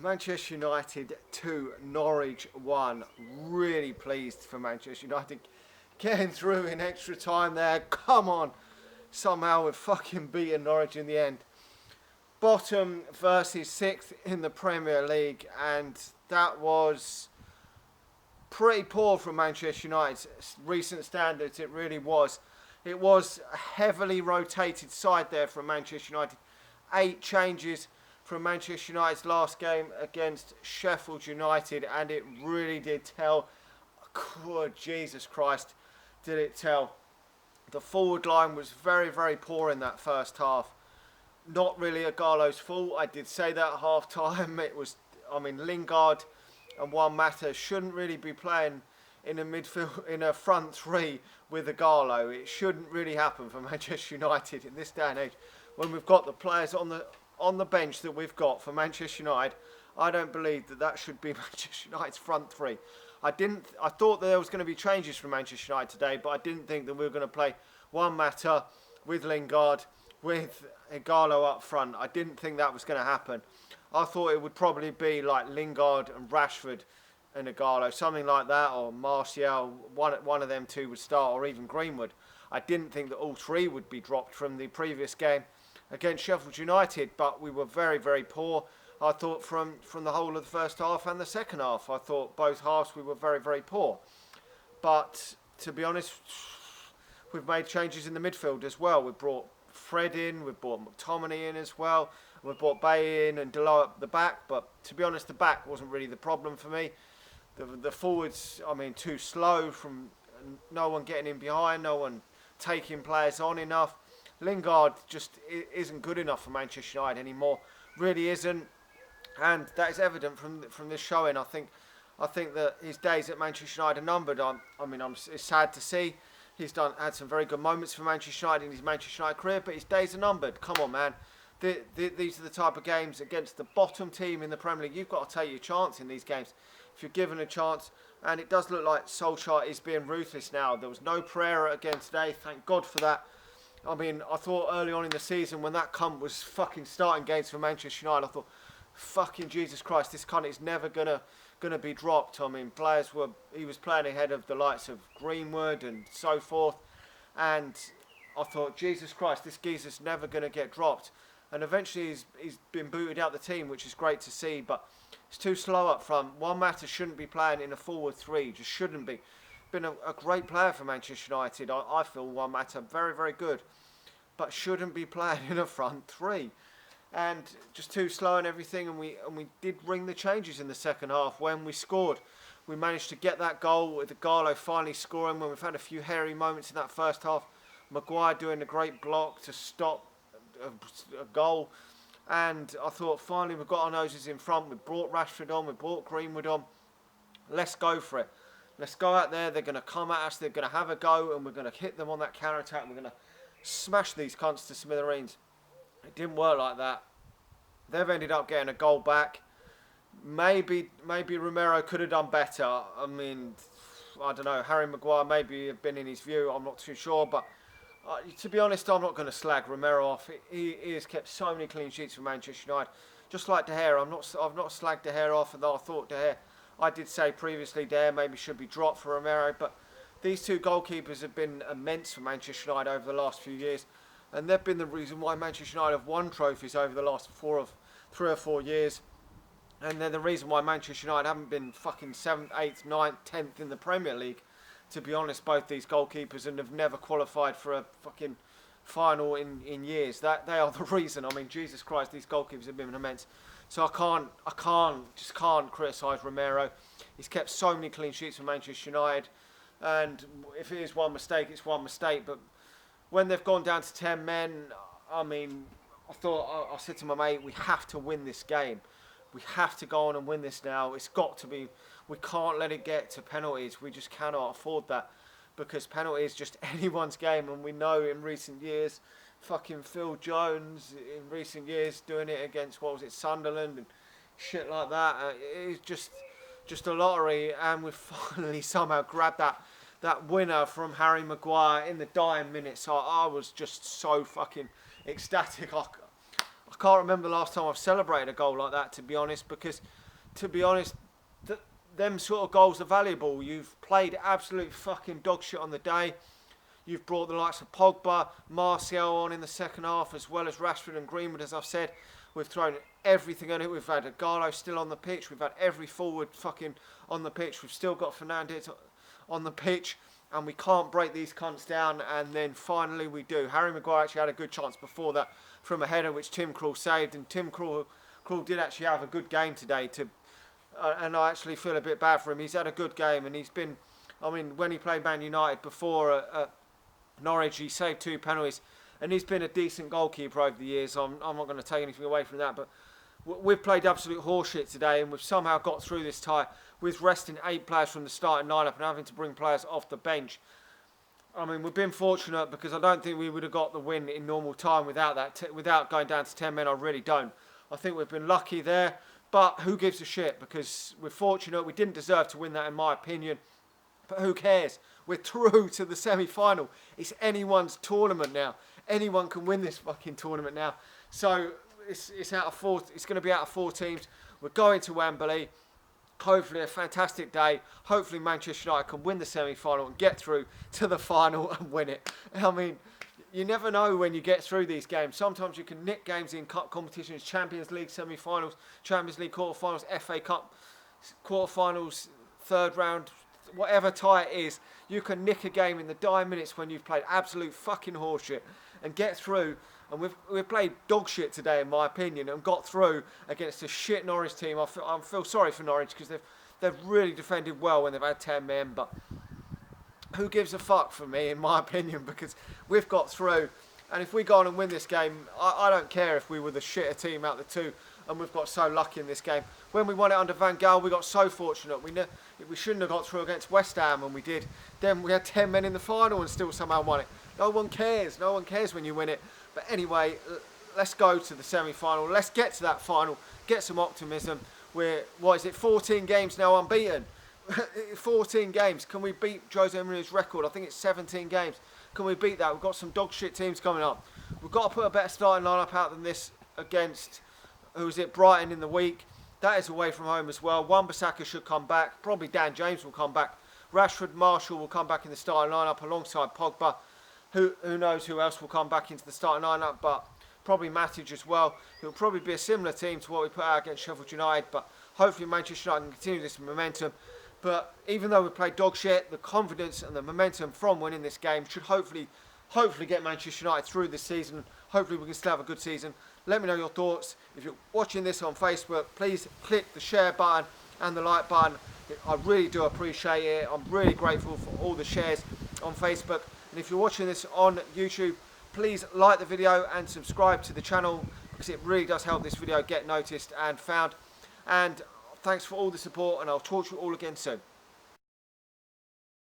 Manchester United 2, Norwich 1. Really pleased for Manchester United getting through in extra time there. Come on. Somehow we've fucking beaten Norwich in the end. Bottom versus 6th in the Premier League, and that was pretty poor from Manchester United's recent standards. It really was. It was a heavily rotated side there from Manchester United. 8 changes from Manchester United's last game against Sheffield United, and it really did tell. God, Jesus Christ, did it tell. The forward line was very, very poor in that first half. Not really Ighalo's fault. I did say that at half time. It was, Lingard and Juan Mata shouldn't really be playing in a midfield, in a front three with Ighalo. It shouldn't really happen for Manchester United in this day and age. When we've got the players on the bench that we've got for Manchester United, I don't believe that should be Manchester United's front three. I thought that there was going to be changes from Manchester United today, but I didn't think that we were going to play Juan Mata with Lingard, with Ighalo up front. I didn't think that was going to happen. I thought it would probably be like Lingard and Rashford and Ighalo, something like that, or Martial, one of them two would start, or even Greenwood. I didn't think that all three would be dropped from the previous game against Sheffield United, but we were very, very poor. I thought from the whole of the first half and the second half, I thought both halves we were very, very poor. But to be honest, we've made changes in the midfield as well. We've brought Fred in, we've brought McTominay in as well, we've brought Bay in and Ighalo up the back, but to be honest, the back wasn't really the problem for me. The forwards, too slow, from no one getting in behind, no one taking players on enough. Lingard just isn't good enough for Manchester United anymore, really isn't, and that is evident from this showing. I think that his days at Manchester United are numbered. It's sad to see. He's had some very good moments for Manchester United in his Manchester United career, but his days are numbered. Come on, man. These are the type of games against the bottom team in the Premier League. You've got to take your chance in these games if you're given a chance. And it does look like Solskjaer is being ruthless now. There was no Pereira again today. Thank God for that. I thought early on in the season when that cunt was fucking starting games for Manchester United, I thought, fucking Jesus Christ, this cunt is never gonna be dropped. He was playing ahead of the likes of Greenwood and so forth, and I thought, Jesus Christ, this geezer's never gonna get dropped. And eventually he's been booted out the team, which is great to see, but it's too slow up front. Juan Mata shouldn't be playing in a forward three, just shouldn't be. Been a great player for Manchester United. I feel Juan Mata very, very good, but shouldn't be playing in a front three. And just too slow and everything, and we did ring the changes in the second half when we scored. We managed to get that goal with Ighalo finally scoring when we've had a few hairy moments in that first half. Maguire doing a great block to stop a goal, and I thought finally we've got our noses in front. We brought Rashford on, we brought Greenwood on. Let's go for it. Let's go out there. They're going to come at us. They're going to have a go, and we're going to hit them on that counter attack. We're going to smash these cunts to smithereens. It didn't work like that. They've ended up getting a goal back. Maybe Romero could have done better. I don't know. Harry Maguire maybe have been in his view. I'm not too sure. But to be honest, I'm not going to slag Romero off. He has kept so many clean sheets for Manchester United. Just like De Gea, I've not slagged De Gea off. And I thought De Gea, I did say previously De Gea maybe should be dropped for Romero. But these two goalkeepers have been immense for Manchester United over the last few years. And they've been the reason why Manchester United have won trophies over the last 3 or 4 years. And they're the reason why Manchester United haven't been fucking 7th, 8th, 9th, 10th in the Premier League. To be honest, both these goalkeepers and have never qualified for a fucking final in years. They are the reason. Jesus Christ, these goalkeepers have been immense. So I can't criticise Romero. He's kept so many clean sheets for Manchester United. And if it is one mistake, it's one mistake. But when they've gone down to 10 men, I said to my mate, we have to win this game. We have to go on and win this now. It's got to be. We can't let it get to penalties. We just cannot afford that, because penalties is just anyone's game. And we know in recent years, fucking Phil Jones in recent years doing it against, Sunderland and shit like that. It's just a lottery, and we've finally somehow grabbed that winner from Harry Maguire in the dying minutes. So I was just so fucking ecstatic. I can't remember the last time I've celebrated a goal like that, to be honest, because, to be honest, them sort of goals are valuable. You've played absolute fucking dog shit on the day. You've brought the likes of Pogba, Martial on in the second half, as well as Rashford and Greenwood, as I've said. We've thrown everything on it. We've had Ighalo still on the pitch. We've had every forward fucking on the pitch. We've still got Fernandes on the pitch. And we can't break these cunts down. And then finally we do. Harry Maguire actually had a good chance before that from a header, which Tim Krul saved. And Tim Krul did actually have a good game today. And I actually feel a bit bad for him. He's had a good game. And he's been, I mean, when he played Man United before at Norwich, he saved 2 penalties. And he's been a decent goalkeeper over the years. I'm not going to take anything away from that. But we've played absolute horseshit today, and we've somehow got through this tie with resting 8 players from the starting lineup and having to bring players off the bench. I mean, we've been fortunate, because I don't think we would have got the win in normal time without that, without going down to 10 men. I really don't. I think we've been lucky there, but who gives a shit? Because we're fortunate. We didn't deserve to win that, in my opinion. But who cares? We're through to the semi-final. It's anyone's tournament now. Anyone can win this fucking tournament now. So it's out of 4. It's going to be out of 4 teams. We're going to Wembley. Hopefully a fantastic day. Hopefully Manchester United can win the semi-final and get through to the final and win it. I mean, you never know when you get through these games. Sometimes you can nick games in cup competitions, Champions League semi-finals, Champions League quarter-finals, FA Cup quarter-finals, third round, whatever tie it is. You can nick a game in the dying minutes when you've played absolute fucking horseshit and get through. And we've played dog shit today, in my opinion, and got through against a shit Norwich team. I feel sorry for Norwich, because they've really defended well when they've had 10 men. But who gives a fuck, for me, in my opinion, because we've got through. And if we go on and win this game, I don't care if we were the shitter team out of the 2, and we've got so lucky in this game. When we won it under Van Gaal, we got so fortunate. We shouldn't have got through against West Ham, and we did. Then we had 10 men in the final and still somehow won it. No one cares. No one cares when you win it. But anyway, let's go to the semi-final. Let's get to that final. Get some optimism. We're, 14 games now unbeaten. 14 games. Can we beat Jose Mourinho's record? I think it's 17 games. Can we beat that? We've got some dog shit teams coming up. We've got to put a better starting lineup out than this against, Brighton in the week. That is away from home as well. Wan-Bissaka should come back. Probably Dan James will come back. Rashford, Martial will come back in the starting lineup alongside Pogba. Who knows who else will come back into the starting lineup, but probably Matic as well. It'll probably be a similar team to what we put out against Sheffield United, but hopefully Manchester United can continue this momentum. But even though we played dog shit, the confidence and the momentum from winning this game should hopefully get Manchester United through this season. Hopefully we can still have a good season. Let me know your thoughts. If you're watching this on Facebook, please click the share button and the like button. I really do appreciate it. I'm really grateful for all the shares on Facebook. And if you're watching this on YouTube, please like the video and subscribe to the channel, because it really does help this video get noticed and found. And thanks for all the support, and I'll talk to you all again soon.